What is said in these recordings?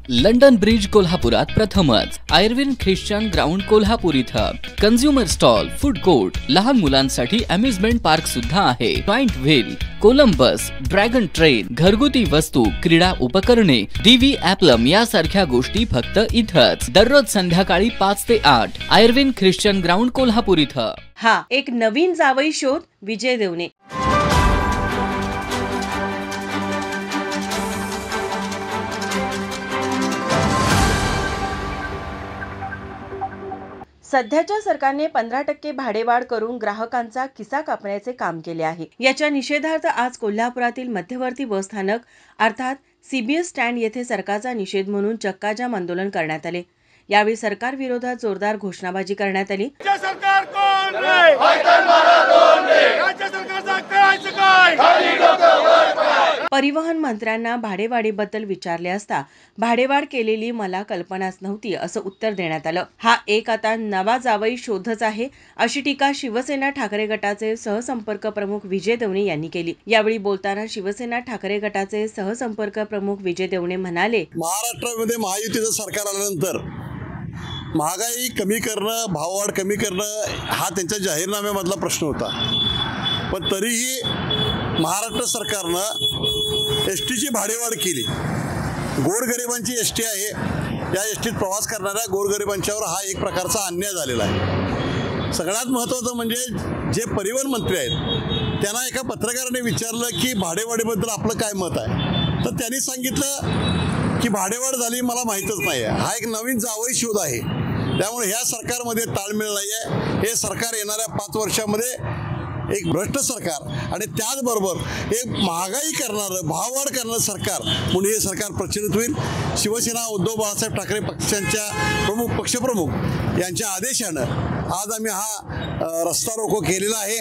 London bridge कोल्हापुरात प्रथमच Irwin Christian ground Kolhapur इथं कन्झ्युमर स्टॉल, फूड कोर्ट, लहान मुलांसाठी अम्युजमेंट पार्क सुद्धा आहे। Joint wheel, Columbus, dragon train, घरगुती वस्तू, क्रीडा उपकरणे, डीव्ही ॲप्लम यासारख्या गोष्टी फक्त इथंच। दररोज संध्याकाळी 5 ते 8 आयर्विन ख्रिश्चन ग्राउंड कोल्हापूर इथं। हा एक नवीन जावई शोध विजय देवणे। सध्याच्या सरकारने 15% भाडेवाढ करून ग्राहकांचा खिसा कापण्याचे काम केले आहे। याच्या निषेधार्थ आज कोल्हापुरातील मध्यवर्ती बस स्थानक अर्थात सीबीएस स्टँड येथे सरकारचा निषेध म्हणून चक्काजाम आंदोलन करण्यात आले। यावेळी सरकार विरोधात जोरदार घोषणाबाजी करण्यात आली। राज्य सरकार कोण रे? राज्य सरकारचा करायचं काय? परिवहन मंत्र्यांना भाडेवाढीबद्दल विचारले असता भाडेवाढ केलेली मला कल्पनाच नव्हती असं उत्तर देण्यात आलं। हा एक आता नवा जावई शोधच आहे अशी टीका शिवसेना ठाकरे गटाचे सहसंपर्क प्रमुख विजय देवणे यांनी केली। यावेळी बोलताना शिवसेना ठाकरे गटाचे सहसंपर्क प्रमुख विजय देवणे म्हणाले, महाराष्ट्रामध्ये महायुतीचं सरकार आल्यानंतर महागाई कमी करणं, भाववाढ कमी करणं हा त्यांच्या जाहीरनाम्यामधला प्रश्न होता। पण तरीही महाराष्ट्र सरकारनं एसटीची भाडेवाढ केली। गोरगरिबांची एसटी आहे, या एसटीत प्रवास करणाऱ्या गोरगरिबांच्यावर हा एक प्रकारचा अन्याय झालेला आहे। सगळ्यात महत्त्वाचं म्हणजे जे परिवहन मंत्री आहेत त्यांना एका पत्रकाराने विचारलं की भाडेवाढीबद्दल आपलं काय मत आहे, तर त्यांनी सांगितलं की भाडेवाढ झाली मला माहीतच नाही आहे। हा एक नवीन जावई शोध आहे। त्यामुळे ह्या सरकारमध्ये ताळमेळ नाही आहे। हे सरकार येणाऱ्या 5 वर्षामध्ये एक भ्रष्ट सरकार आणि त्याचबरोबर एक महागाई करणारं, भाववाढ करणारं सरकार म्हणून हे सरकार प्रचलित होईल। शिवसेना उद्धव बाळासाहेब ठाकरे पक्षांच्या पक्षप्रमुख यांच्या आदेशानं आज आम्ही हा रस्ता रोको केलेला आहे।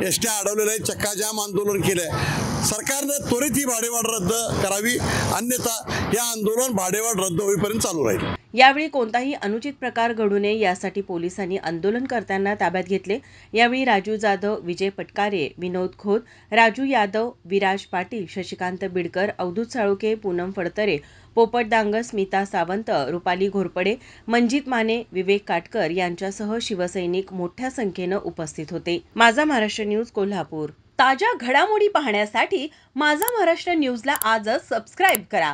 एसट्या अडवलेल्या आहे, चक्काजाम आंदोलन केलं आहे। सरकारनं त्वरित ही भाडेवाढ रद्द करावी, अन्यथा हे आंदोलन भाडेवाढ रद्द होईपर्यंत चालू राहील। यावेळी कोणताही अनुचित प्रकार घडू नये यासाठी पोलिसांनी आंदोलनकर्त्यांना ताब्यात घेतले। यावेळी राजू जाधव, विजय पटकारे, विनोद खोत, राजू यादव, विराज पाटील, शशिकांत बिडकर, अवधूत साळुके, पूनम फडतरे, पोपट डांग, स्मिता सावंत, रुपाली घोरपडे, मंजित माने, विवेक काटकर यांच्यासह शिवसैनिक मोठ्या संख्येनं उपस्थित होते। माझा महाराष्ट्र न्यूज कोल्हापूर। ताज्या घडामोडी पाहण्यासाठी माझा महाराष्ट्र न्यूजला आजच सबस्क्राईब करा।